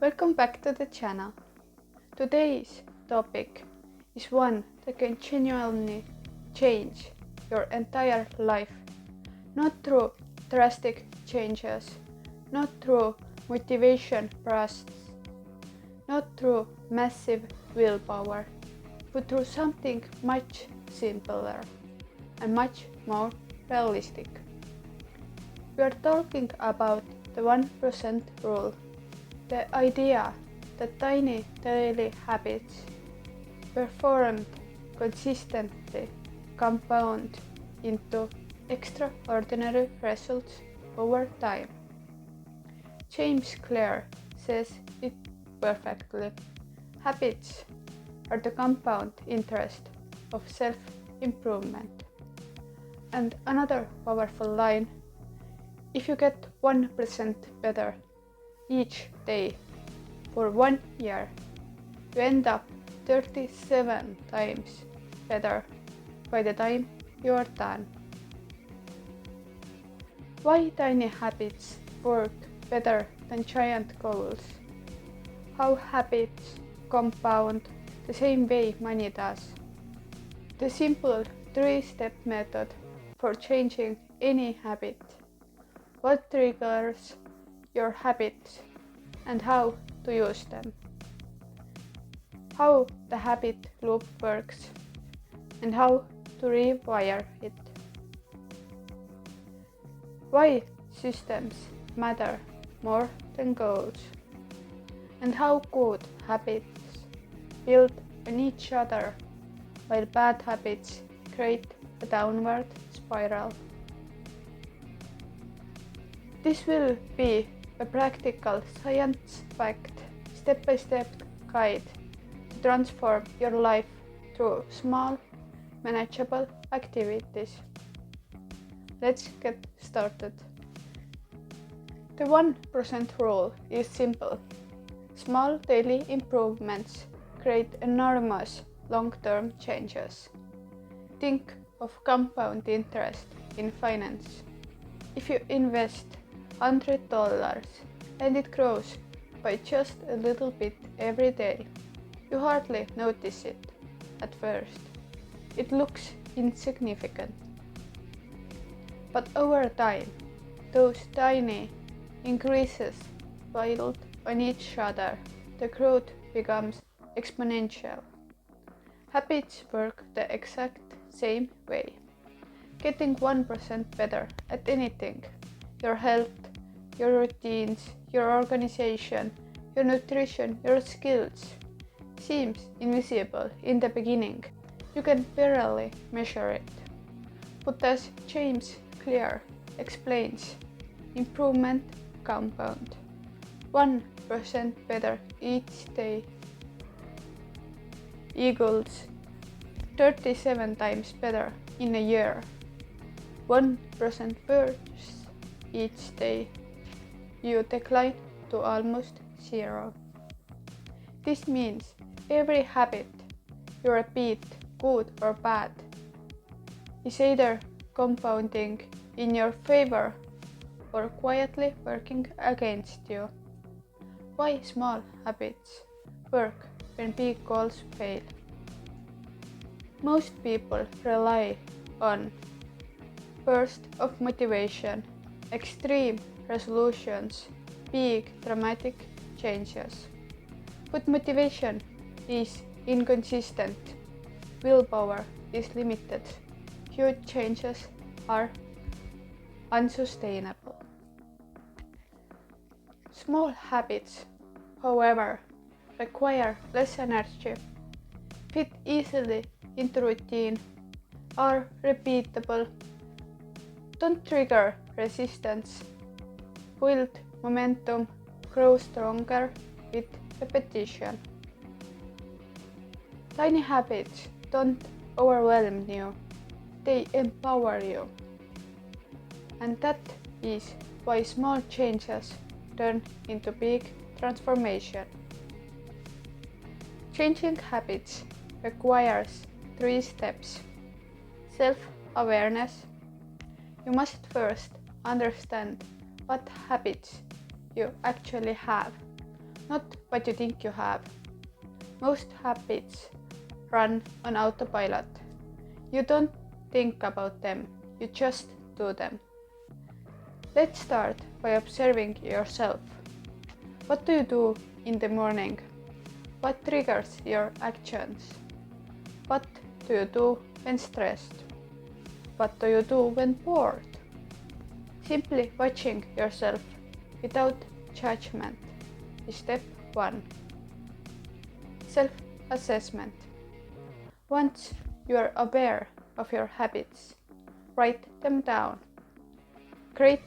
Welcome back to the channel. Today's topic is one that can genuinely change your entire life. Not through drastic changes, not through motivation bursts, not through massive willpower, but through something much simpler and much more realistic. We are talking about the 1% rule. The idea that tiny daily habits performed consistently compound into extraordinary results over time. James Clear says it perfectly. Habits are the compound interest of self-improvement. And another powerful line, if you get 1% better each day for 1 year, you end up 37 times better by the time you are done. Why tiny habits work better than giant goals? How habits compound the same way money does. The simple 3-step method for changing any habit. What triggers your habits and how to use them. How the habit loop works and how to rewire it. Why systems matter more than goals. And how good habits build on each other while bad habits create a downward spiral. This will be a practical, science-backed, step-by-step guide to transform your life through small, manageable activities. Let's get started. The 1% rule is simple. Small daily improvements create enormous long-term changes. Think of compound interest in finance. If you invest $100 and it grows by just a little bit every day, you hardly notice it at first. It looks insignificant. But over time, those tiny increases build on each other. The growth becomes exponential. Habits work the exact same way. Getting 1% better at anything, your health, your routines, your organization, your nutrition, your skills, seems invisible in the beginning. You can barely measure it. But as James Clear explains, improvement compound. 1% better each day equals 37 times better in a year. 1% worse each day, you decline to almost zero. This means every habit you repeat, good or bad, is either compounding in your favor or quietly working against you. Why small habits work when big goals fail? Most people rely on burst of motivation, extreme resolutions, big dramatic changes. But motivation is inconsistent, willpower is limited, huge changes are unsustainable. Small habits, however, require less energy, fit easily into routine, are repeatable, don't trigger resistance, build momentum, grow stronger with repetition. Tiny habits don't overwhelm you, they empower you. And that is why small changes turn into big transformation. Changing habits requires 3 steps. Self-awareness. You must first understand what habits you actually have, not what you think you have. Most habits run on autopilot. You don't think about them, you just do them. Let's start by observing yourself. What do you do in the morning? What triggers your actions? What do you do when stressed? What do you do when bored? Simply watching yourself without judgment is step 1. Self-assessment. Once you are aware of your habits, write them down. Create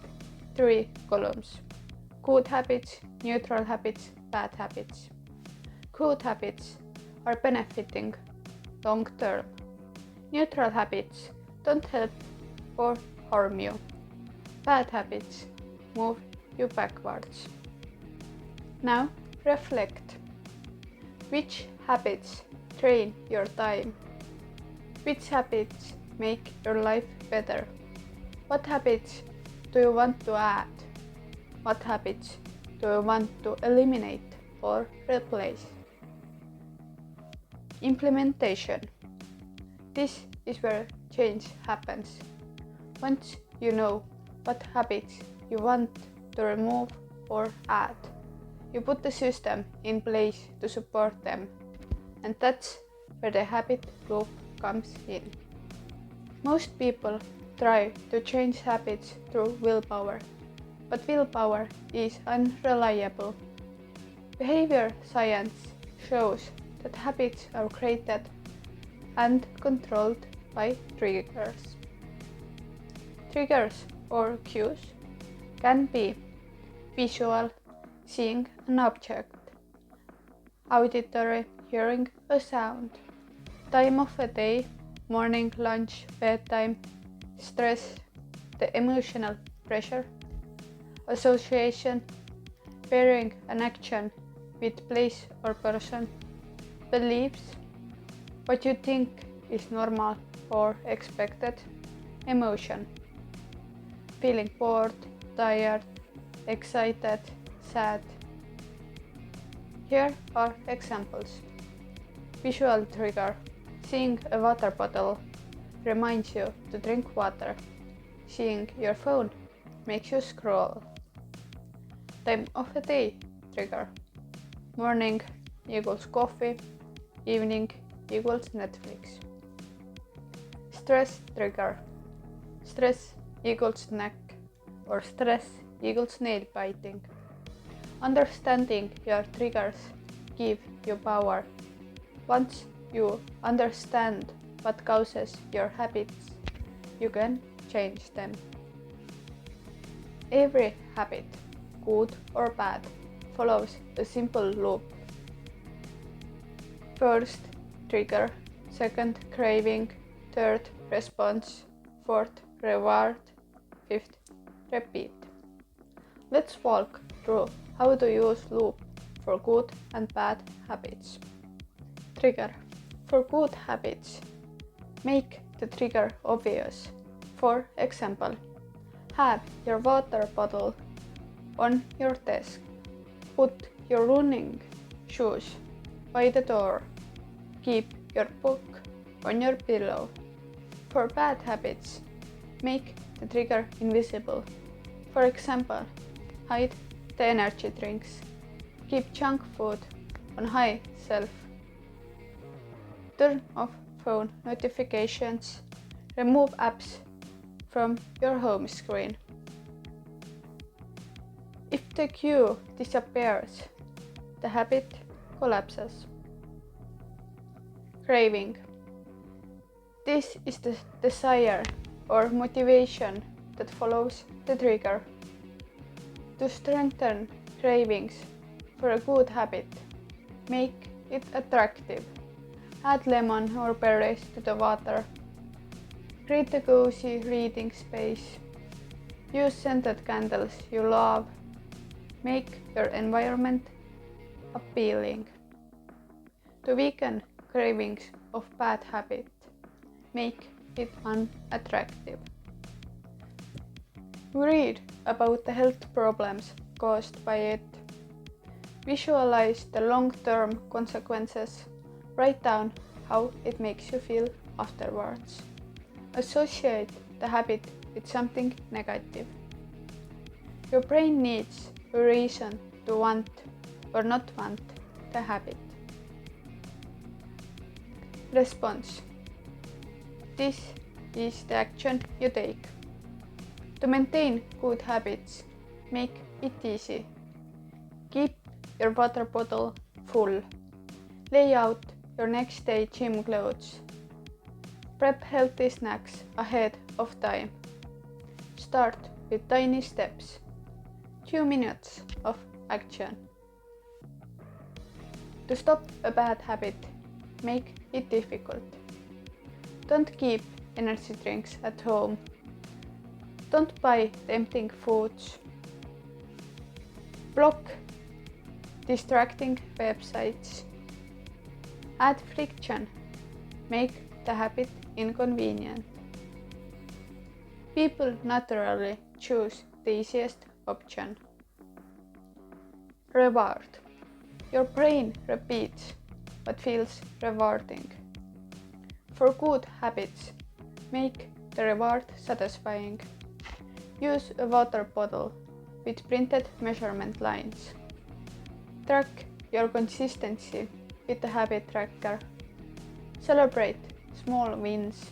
3 columns: good habits, neutral habits, bad habits. Good habits are benefiting long term. Neutral habits don't help or harm you. Bad habits move you backwards. Now reflect. Which habits drain your time? Which habits make your life better? What habits do you want to add? What habits do you want to eliminate or replace? Implementation. This is where change happens. Once you know what habits you want to remove or add, you put the system in place to support them, and that's where the habit loop comes in. Most people try to change habits through willpower, but willpower is unreliable. Behavior science shows that habits are created and controlled by triggers. Triggers or cues can be visual, seeing an object; auditory, hearing a sound; time of a day, morning, lunch, bedtime; stress, the emotional pressure; association, pairing an action with place or person; beliefs, what you think is normal or expected; emotion, feeling bored, tired, excited, sad. Here are examples. Visual trigger. Seeing a water bottle reminds you to drink water. Seeing your phone makes you scroll. Time of the day trigger. Morning equals coffee, evening equals Netflix. Stress trigger. Stress equals snack or stress equals nail biting. Understanding your triggers give you power. Once you understand what causes your habits, you can change them. Every habit, good or bad, follows a simple loop. First, trigger; second, craving; third, response; fourth, reward; fifth, repeat. Let's walk through how to use loop for good and bad habits. Trigger. For good habits, make the trigger obvious. For example, have your water bottle on your desk. Put your running shoes by the door. Keep your book on your pillow. For bad habits, make the trigger invisible. For example, hide the energy drinks. Keep junk food on high shelf. Turn off phone notifications. Remove apps from your home screen. If the cue disappears, the habit collapses. Craving. This is the desire or motivation that follows the trigger. To strengthen cravings for a good habit, make it attractive. Add lemon or berries to the water. Create a cozy reading space. Use scented candles you love. Make your environment appealing. To weaken cravings of bad habit, make it unattractive. We read about the health problems caused by it. Visualize the long-term consequences. Write down how it makes you feel afterwards. Associate the habit with something negative. Your brain needs a reason to want or not want the habit. Response. This is the action you take. To maintain good habits, make it easy. Keep your water bottle full. Lay out your next day gym clothes. Prep healthy snacks ahead of time. Start with tiny steps. 2 minutes of action. To stop a bad habit, make it difficult. Don't keep energy drinks at home. Don't buy tempting foods. Block distracting websites. Add friction. Make the habit inconvenient. People naturally choose the easiest option. Reward. Your brain repeats what feels rewarding. For good habits, make the reward satisfying. Use a water bottle with printed measurement lines. Track your consistency with the habit tracker. Celebrate small wins.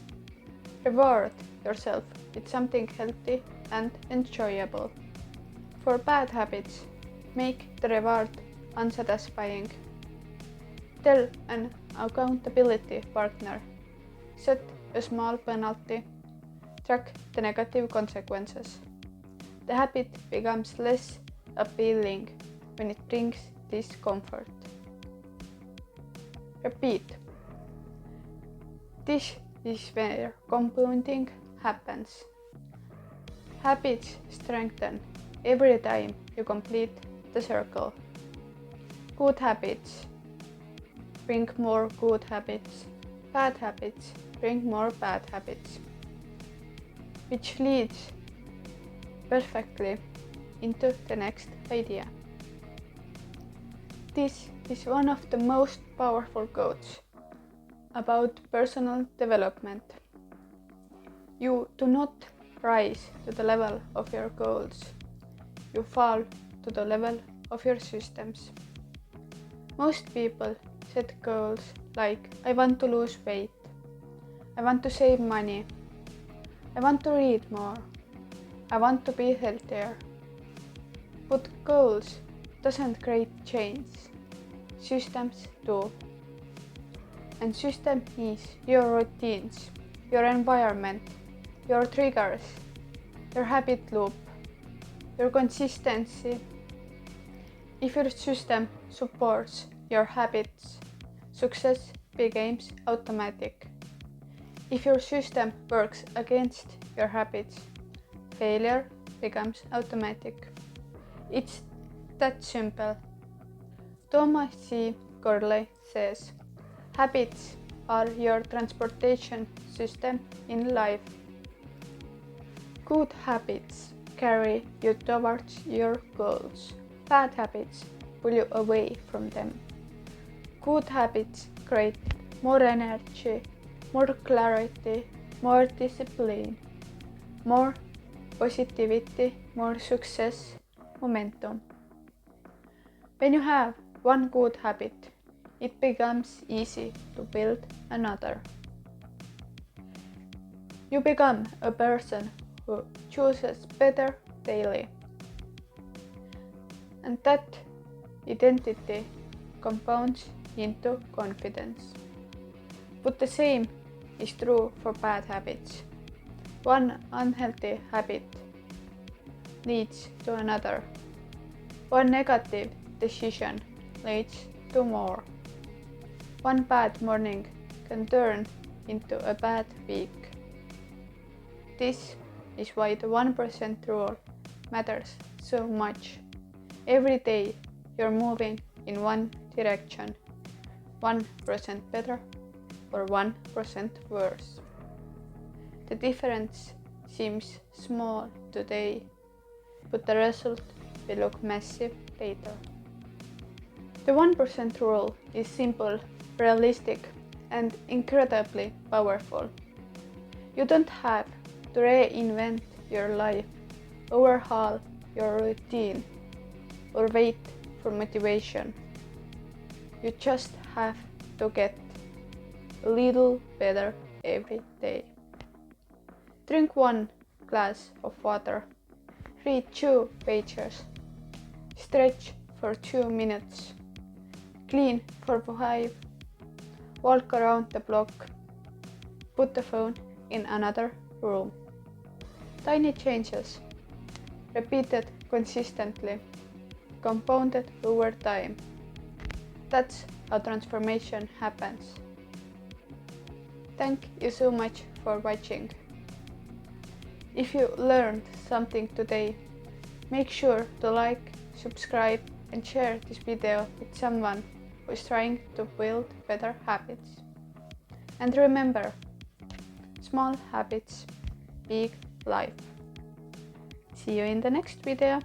Reward yourself with something healthy and enjoyable. For bad habits, make the reward unsatisfying. Tell an accountability partner. Set a small penalty. Track the negative consequences. The habit becomes less appealing when it brings discomfort. Repeat. This is where compounding happens. Habits strengthen every time you complete the circle. Good habits bring more good habits. Bad habits bring more bad habits, which leads perfectly into the next idea. This is one of the most powerful quotes about personal development. You do not rise to the level of your goals. You fall to the level of your systems. Most people set goals like I want to lose weight, I want to save money, I want to read more, I want to be healthier. But goals doesn't create change. Systems do. And system is your routines, your environment, your triggers, your habit loop, your consistency. If your system supports your habits, success becomes automatic. If your system works against your habits, failure becomes automatic. It's that simple. Thomas C. Corley says, habits are your transportation system in life. Good habits carry you towards your goals. Bad habits pull you away from them. Good habits create more energy, more clarity, more discipline, more positivity, more success, momentum. When you have one good habit, it becomes easy to build another. You become a person who chooses better daily. And that identity compounds into confidence. But the same is true for bad habits. One unhealthy habit leads to another. One negative decision leads to more. One bad morning can turn into a bad week. This is why the 1% rule matters so much. Every day you're moving in one direction, 1% better or 1% worse. The difference seems small today, but the result will look massive later. The 1% rule is simple, realistic, and incredibly powerful. You don't have to reinvent your life, overhaul your routine, or wait for motivation. You just have to get a little better every day. Drink 1 glass of water, read 2 pages, stretch for 2 minutes, clean for 5, walk around the block, put the phone in another room. Tiny changes, repeated consistently, compounded over time. That's how transformation happens. Thank you so much for watching. If you learned something today, make sure to like, subscribe, and share this video with someone who is trying to build better habits. And remember, small habits, big life. See you in the next video.